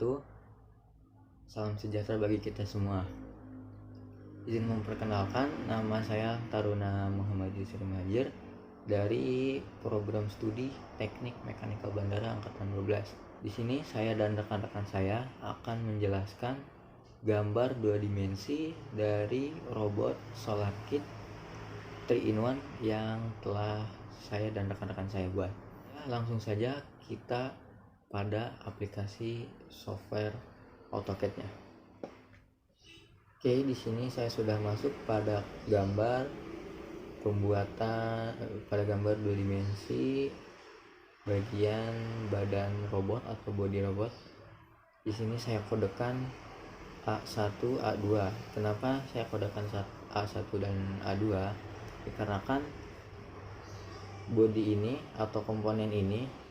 wabarakatuh. Salam sejahtera bagi kita semua. Izin memperkenalkan, nama saya Taruna Muhammad Yusuf Majir dari program studi Teknik Mekanikal Bandara Angkatan 12. Di sini saya dan rekan-rekan saya akan menjelaskan gambar 2 dimensi dari robot SolarKit 3-in-1 yang telah saya dan rekan-rekan saya buat. Langsung saja kita pada aplikasi software AutoCAD-nya. Oke, di sini saya sudah masuk pada gambar pembuatan pada gambar 2 dimensi bagian badan robot atau body robot. Di sini saya kodekan A1, A2. Kenapa saya kodekan A1 dan A2? Dikarenakan body ini atau komponen ini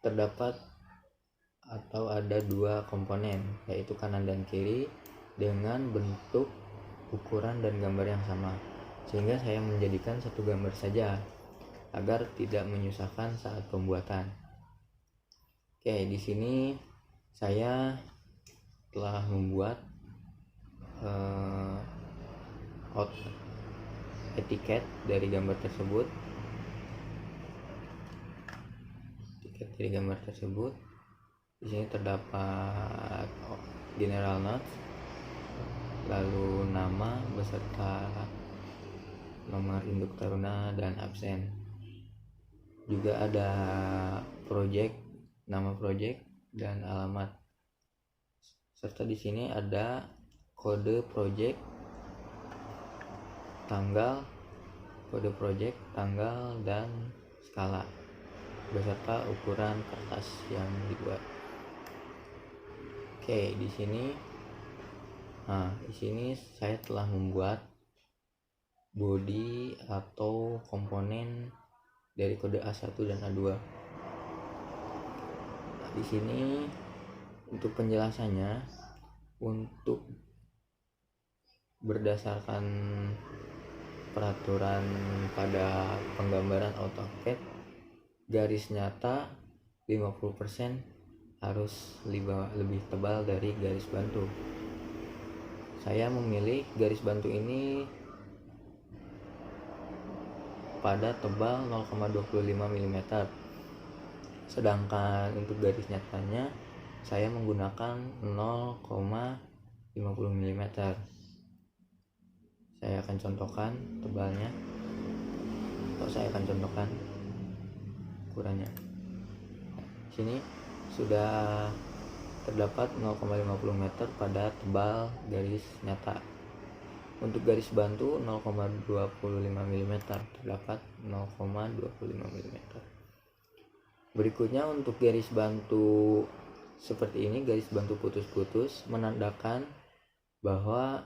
terdapat atau ada 2 komponen, yaitu kanan dan kiri dengan bentuk, ukuran dan gambar yang sama, sehingga saya menjadikan satu gambar saja agar tidak menyusahkan saat pembuatan. Oke, di sini saya telah membuat etiket dari gambar tersebut. Di sini terdapat general notes, lalu nama beserta nomor induk taruna dan absen. Juga ada nama project dan alamat. Serta di sini ada kode project, tanggal dan skala beserta ukuran kertas yang dibuat. Oke, di sini saya telah membuat body atau komponen dari kode A1 dan A2. Di sini untuk penjelasannya, untuk berdasarkan peraturan pada penggambaran AutoCAD, garis nyata 50% harus lebih tebal dari garis bantu. Saya memilih garis bantu ini pada tebal 0,25 mm. Sedangkan untuk garis nyatanya saya menggunakan 0,50 mm. Saya akan contohkan tebalnya, atau saya akan contohkan ukurannya. Sini sudah terdapat 0,50 meter pada tebal garis nyata. Untuk garis bantu 0,25 mm, terdapat 0,25 mm. Berikutnya untuk garis bantu seperti ini, garis bantu putus-putus, menandakan bahwa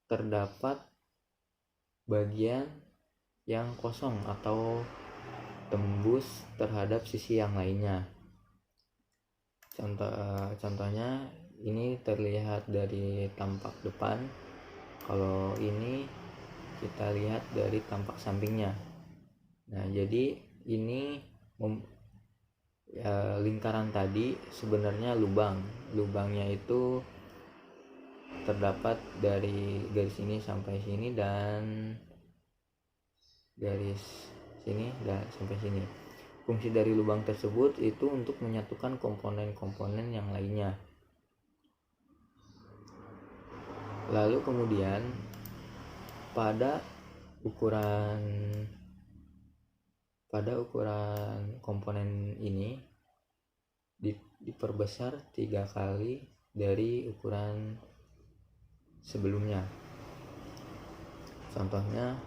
terdapat bagian yang kosong atau tembus terhadap sisi yang lainnya. Contohnya ini terlihat dari tampak depan. Kalau ini kita lihat dari tampak sampingnya. Nah, jadi ini lingkaran tadi sebenarnya lubangnya itu terdapat dari garis ini sampai sini dan garis sini dan sampai sini. Fungsi dari lubang tersebut itu untuk menyatukan komponen-komponen yang lainnya. Lalu kemudian pada ukuran komponen ini diperbesar 3 kali dari ukuran sebelumnya. Contohnya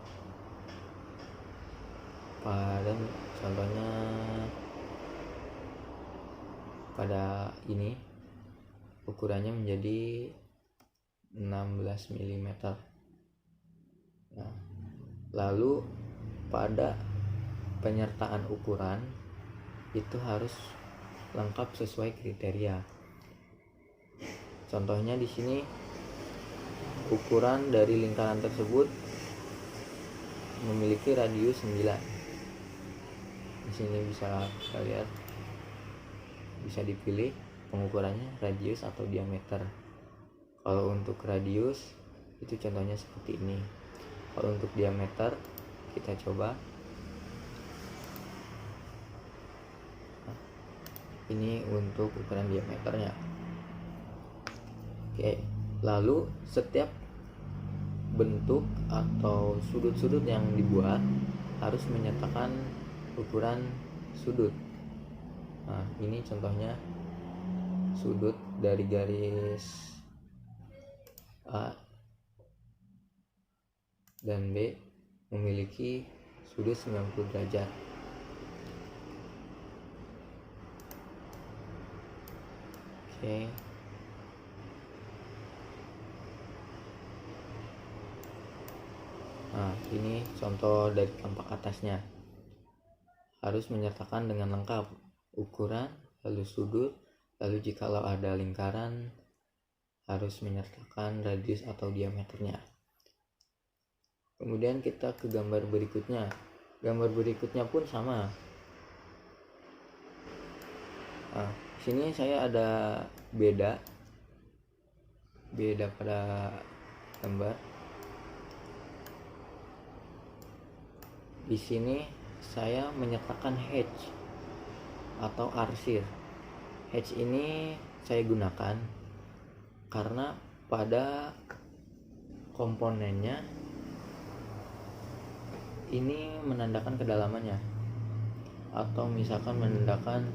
pada ini ukurannya menjadi 16 mm. Nah, lalu pada penyertaan ukuran itu harus lengkap sesuai kriteria. Contohnya di sini ukuran dari lingkaran tersebut memiliki radius 9. Di sini bisa kita lihat, bisa dipilih pengukurannya radius atau diameter. Kalau untuk radius itu contohnya seperti ini. Kalau untuk diameter kita coba. Ini untuk ukuran diameternya. Oke, lalu setiap bentuk atau sudut-sudut yang dibuat harus menyertakan ukuran sudut. Nah, ini contohnya sudut dari garis A dan B memiliki sudut 90 derajat. Oke. Nah, ini contoh dari tampak atasnya. Harus menyertakan dengan lengkap ukuran, lalu sudut, lalu jikalau ada lingkaran harus menyertakan radius atau diameternya. Kemudian kita ke gambar berikutnya. Gambar berikutnya pun sama. Nah, sini saya ada beda pada gambar. Di sini saya menyertakan hatch atau arsir. Hatch ini saya gunakan karena pada komponennya ini menandakan kedalamannya, atau misalkan menandakan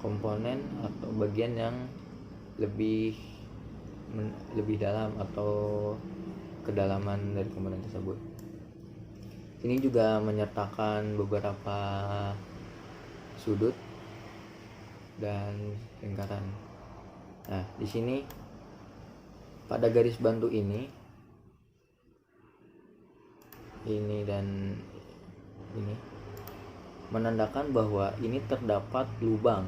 komponen atau bagian yang lebih dalam atau kedalaman dari komponen tersebut. Ini juga menyertakan beberapa sudut dan lingkaran. Nah, di sini pada garis bantu ini dan ini menandakan bahwa ini terdapat lubang.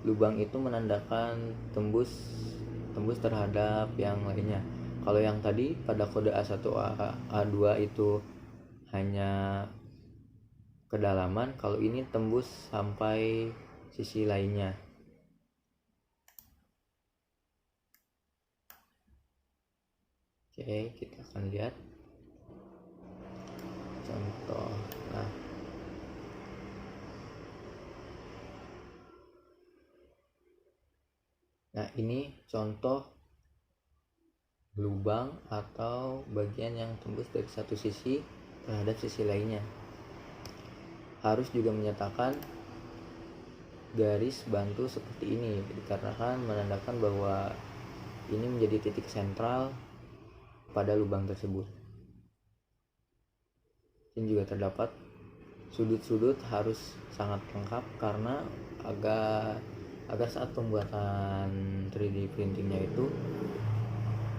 Lubang itu menandakan tembus terhadap yang lainnya. Kalau yang tadi pada kode A1 A2 itu hanya kedalaman, kalau ini tembus sampai sisi lainnya. Oke, kita akan lihat contoh. Nah, ini contoh lubang atau bagian yang tembus dari satu sisi terhadap sisi lainnya. Harus juga menyatakan garis bantu seperti ini, dikarenakan menandakan bahwa ini menjadi titik sentral pada lubang tersebut. Ini juga terdapat sudut-sudut harus sangat lengkap karena agar saat pembuatan 3D printingnya itu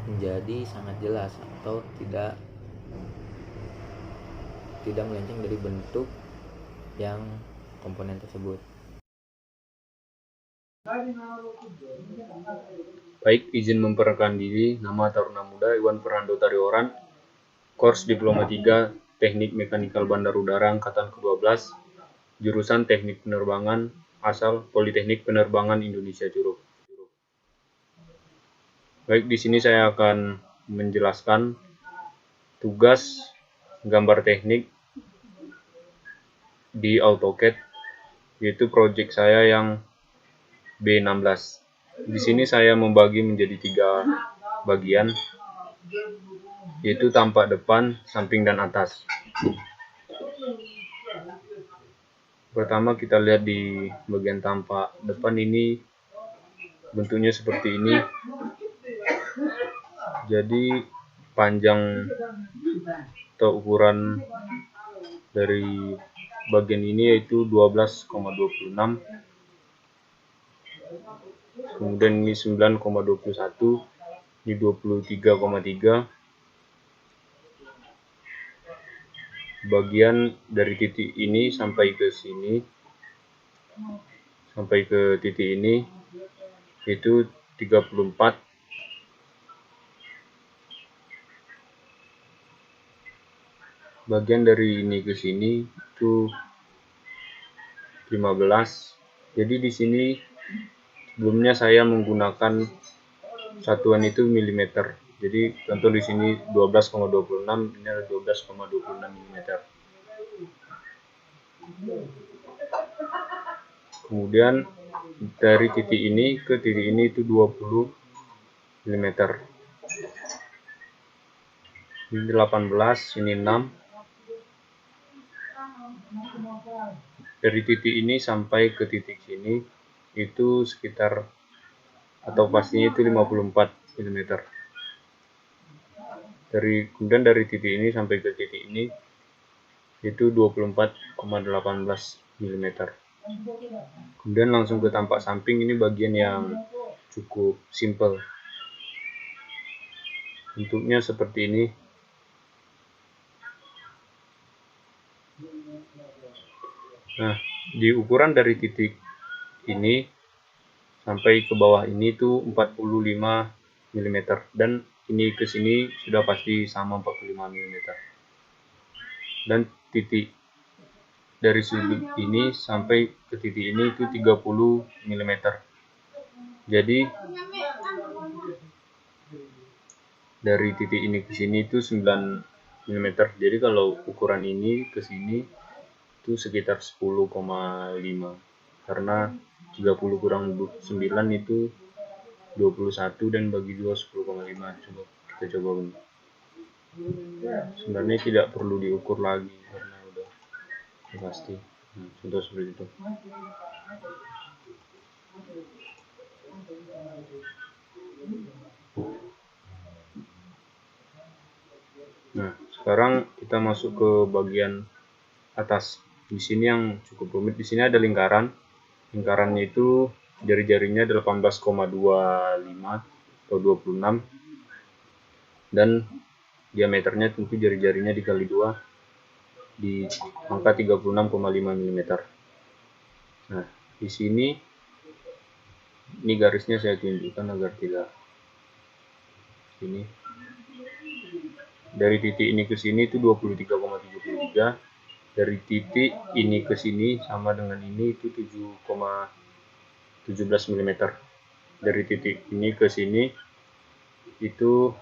menjadi sangat jelas atau tidak melenceng dari bentuk yang komponen tersebut. Baik, izin memperkenalkan diri. Nama Taruna Muda Iwan Fernando Tarioran, Course Diploma 3 Teknik Mekanikal Bandar Udara Angkatan ke-12, jurusan Teknik Penerbangan, asal Politeknik Penerbangan Indonesia Curug. Baik, di sini saya akan menjelaskan tugas gambar teknik di AutoCAD, yaitu proyek saya yang B16. Di sini saya membagi menjadi 3 bagian, yaitu tampak depan, samping, dan atas. Pertama kita lihat di bagian tampak depan ini, bentuknya seperti ini. Jadi panjang atau ukuran dari bagian ini yaitu 12,26, kemudian ini 9,21, ini 23,3. Bagian dari titik ini sampai ke sini, sampai ke titik ini itu 34. Bagian dari ini ke sini itu 15. Jadi di sini sebelumnya saya menggunakan satuan itu milimeter. Jadi contoh di sini 12,26, ini adalah 12,26 mm. Kemudian dari titik ini ke titik ini itu 20 mm. Ini 18, ini 6. Dari titik ini sampai ke titik sini itu sekitar atau pastinya itu 54 mm. Kemudian dari titik ini sampai ke titik ini itu 24,18 mm. Kemudian langsung ke tampak samping, ini bagian yang cukup simple. Bentuknya seperti ini. Nah, di ukuran dari titik ini sampai ke bawah ini tuh 45 mm, dan ini ke sini sudah pasti sama 45 mm. Dan titik dari sudut ini sampai ke titik ini itu 30 mm. Jadi dari titik ini ke sini itu 9 mm. Jadi kalau ukuran ini ke sini itu sekitar 10,5, karena 30 kurang 9 itu 21 dan bagi 2 10,5. Kita coba bentuk. Sebenarnya tidak perlu diukur lagi karena udah pasti. Nah, contoh seperti itu. Nah, sekarang kita masuk ke bagian atas. Di sini yang cukup rumit, di sini ada lingkaran. Lingkarannya itu jari-jarinya 18,25 atau 26, dan diameternya tentu jari-jarinya dikali 2 di angka 36,5 mm. Nah, di sini ini garisnya saya tunjukkan agar tidak sini. Dari titik ini ke sini itu 23,73. Dari titik ini ke sini sama dengan ini itu 7,17 mm. Dari titik ini ke sini itu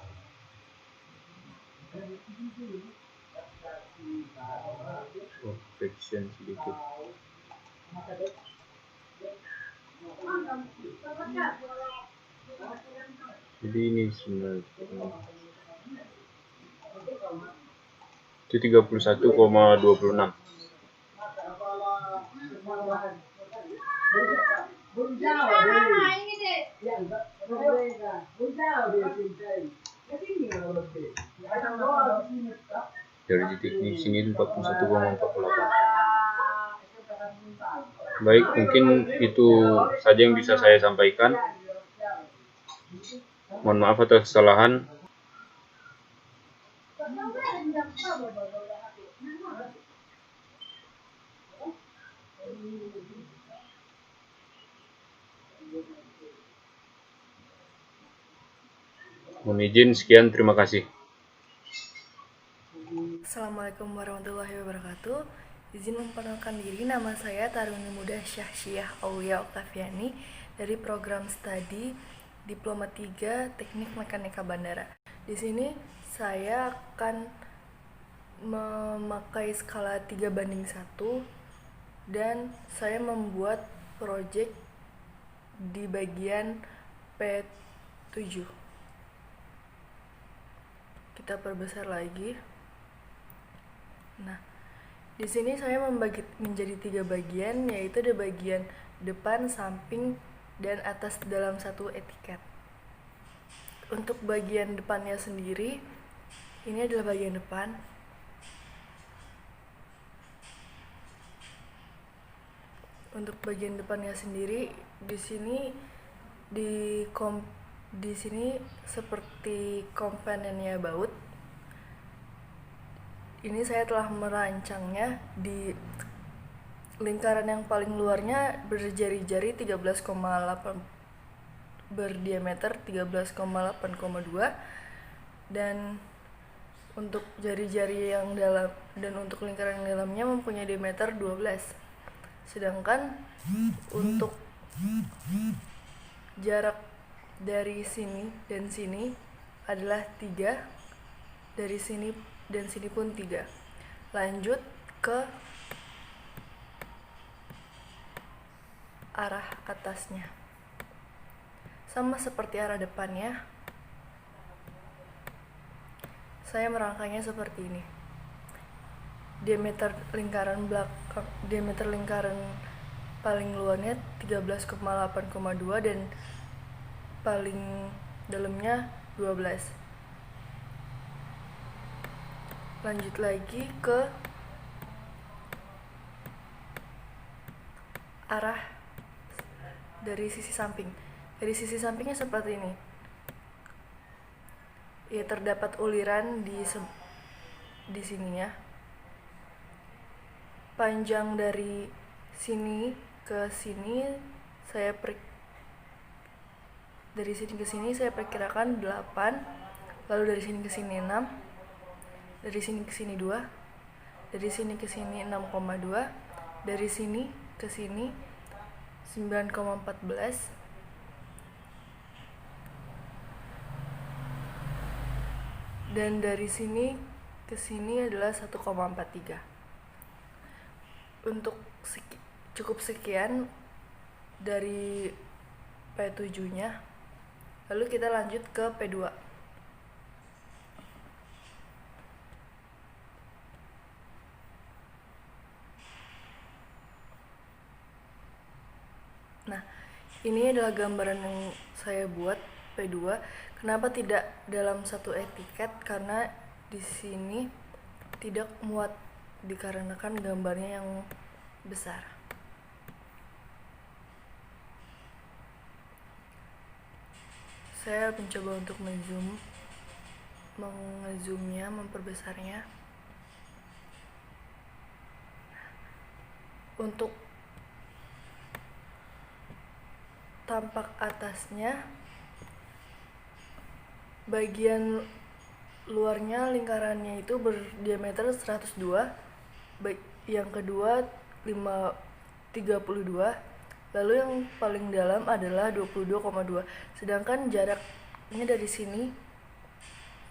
friction sedikit. Jadi ini sebenarnya itu 31,26. Dari titik ini sini 41,48. Baik, mungkin itu saja yang bisa saya sampaikan. Mohon maaf atas kesalahan. Mohon izin, sekian, terima kasih. Assalamualaikum warahmatullahi wabarakatuh. Izin memperkenalkan diri, nama saya Taruni Muda Syahsyiah Aulia Oktaviani dari program studi Diploma 3 Teknik Mekanika Bandara. Di sini saya akan memakai skala 3:1 dan saya membuat proyek di bagian P7. Kita perbesar lagi. Nah, di sini saya membagi menjadi 3 bagian, yaitu di bagian depan, samping, dan atas dalam satu etiket. Untuk bagian depannya sendiri, ini adalah bagian depan. Untuk bagian depannya sendiri, di sini di sini seperti komponennya baut. Ini saya telah merancangnya di lingkaran yang paling luarnya berjari-jari 13,8 berdiameter 13,8,2, dan untuk jari-jari yang dalam dan untuk lingkaran yang dalamnya mempunyai diameter 12. Sedangkan untuk jarak dari sini dan sini adalah 3, dari sini dan sini pun 3. Lanjut ke arah atasnya. Sama seperti arah depannya, saya merangkainya seperti ini. Diameter lingkaran paling luarnya 13,8,2 dan paling dalamnya 12. Lanjut lagi ke arah dari sisi samping. Dari sisi sampingnya seperti ini. Ya, terdapat uliran di sininya. Panjang dari sini ke sini dari sini ke sini saya perkirakan 8, lalu dari sini ke sini 6, dari sini ke sini 2, dari sini ke sini 6,2, dari sini ke sini 9,14, dan dari sini ke sini adalah 1,43. Untuk cukup sekian dari P7-nya. Lalu kita lanjut ke P2. Nah, ini adalah gambaran yang saya buat P2. Kenapa tidak dalam satu etiket? Karena di sini tidak muat dikarenakan gambarnya yang besar. Saya mencoba untuk mengezoomnya, memperbesarnya. Untuk tampak atasnya, bagian luarnya lingkarannya itu berdiameter 102, yang kedua 32, lalu yang paling dalam adalah 22,2. Sedangkan jaraknya dari sini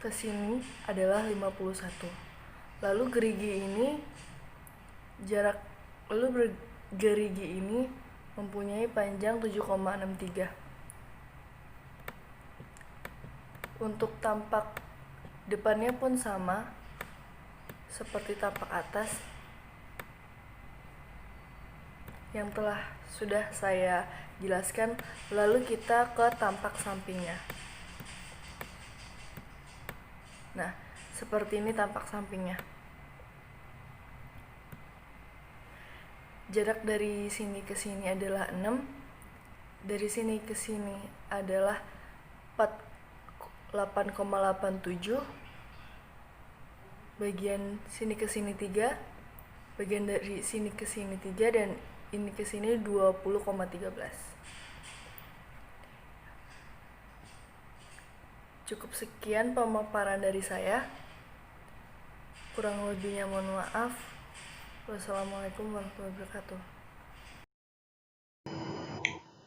ke sini adalah 51. Lalu gerigi ini mempunyai panjang 7,63. Untuk tampak depannya pun sama seperti tampak atas yang sudah saya jelaskan. Lalu kita ke tampak sampingnya. Nah, seperti ini tampak sampingnya. Jarak dari sini ke sini adalah 6, dari sini ke sini adalah 8,87, bagian sini ke sini 3, bagian dari sini ke sini 3, dan ini ke sini 20,13. Cukup sekian pemaparan dari saya. Kurang lebihnya mohon maaf. Wassalamualaikum warahmatullahi wabarakatuh.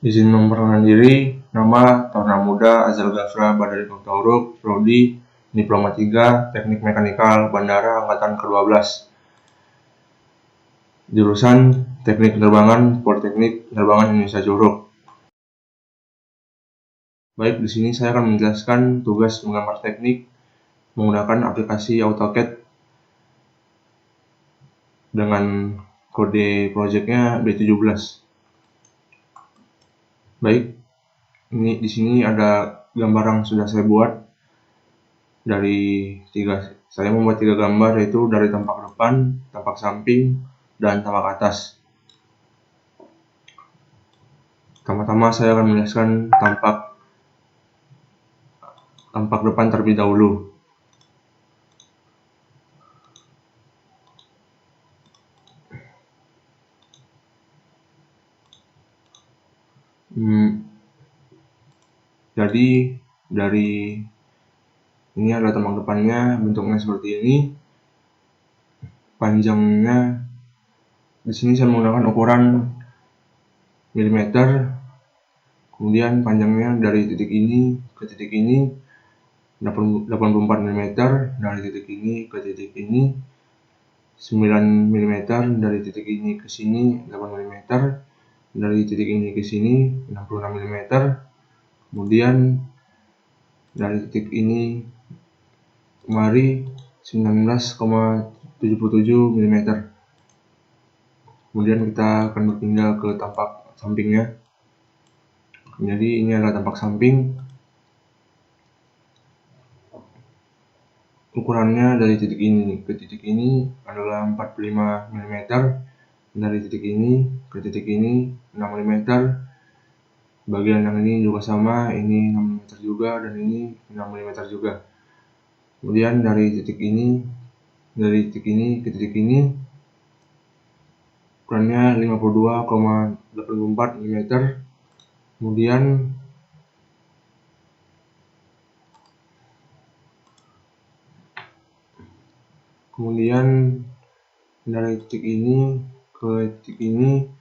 Izin memperkenalkan diri, nama Taruna Muda Azal Gafra Badari Tauruk, Prodi Diploma 3 Teknik Mekanikal Bandara Angkatan ke-12. Jurusan Teknik Penerbangan Politeknik Penerbangan Indonesia Curug. Baik, di sini saya akan menjelaskan tugas menggambar teknik menggunakan aplikasi AutoCAD dengan kode projectnya B17. Baik, ini di sini ada gambar yang sudah saya buat saya membuat 3 gambar, yaitu dari tampak depan, tampak samping, dan tampak atas. Pertama-tama saya akan menjelaskan tampak depan terlebih dahulu. Jadi dari ini adalah tampak depannya, bentuknya seperti ini, panjangnya Di sini saya menggunakan ukuran milimeter, kemudian panjangnya dari titik ini ke titik ini 84 mm, dari titik ini ke titik ini 9 mm, dari titik ini ke sini 8 mm, dari titik ini ke sini 66 mm, kemudian dari titik ini kemari 19,77 mm. Kemudian kita akan berpindah ke tampak sampingnya. Jadi ini adalah tampak samping. Ukurannya dari titik ini ke titik ini adalah 45 mm, dari titik ini ke titik ini 6 mm. Bagian yang ini juga sama, ini 6 mm juga dan ini 6 mm juga. Kemudian dari titik ini ke titik ini ukurannya 52,84 mm. Kemudian dari titik ini ke titik ini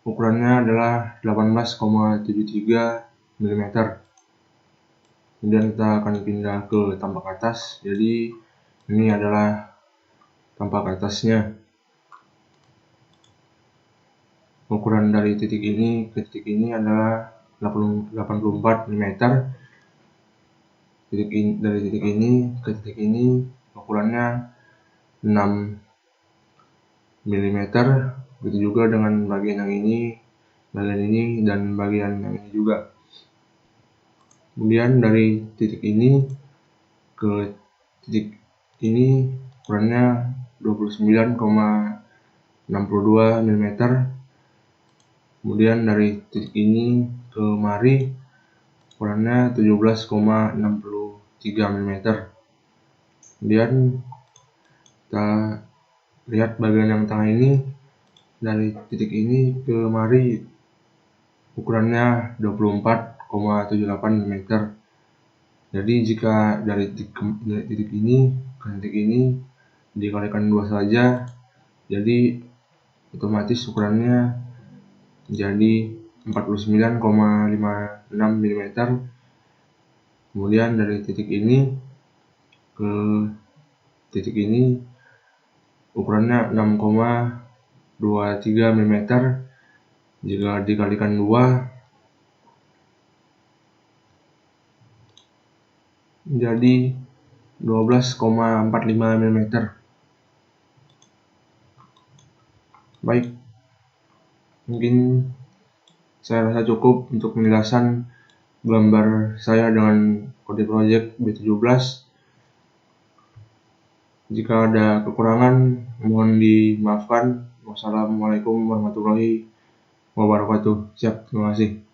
ukurannya adalah 18,73 mm. Kemudian kita akan pindah ke tampak atas. Jadi ini adalah tampak atasnya. Ukuran dari titik ini ke titik ini adalah 84 mm. Dari titik ini ke titik ini ukurannya 6 mm. Begitu juga dengan bagian yang ini, dan bagian yang ini juga. Kemudian dari titik ini ke titik ini ukurannya 29,62 mm. Kemudian dari titik ini ke mari ukurannya 17,63 mm. Kemudian kita lihat bagian yang tengah ini, dari titik ini ke mari ukurannya 24,78 mm. Jadi jika dari titik ini ke titik ini dikalikan 2 saja, jadi otomatis ukurannya menjadi 49,56 mm. Kemudian dari titik ini ke titik ini ukurannya 6,23 mm. Jika dikalikan 2 menjadi 12,45 mm. Baik, mungkin saya rasa cukup untuk penjelasan gambar saya dengan kode project B17. Jika ada kekurangan, mohon dimaafkan. Wassalamualaikum warahmatullahi wabarakatuh. Siap, terima kasih.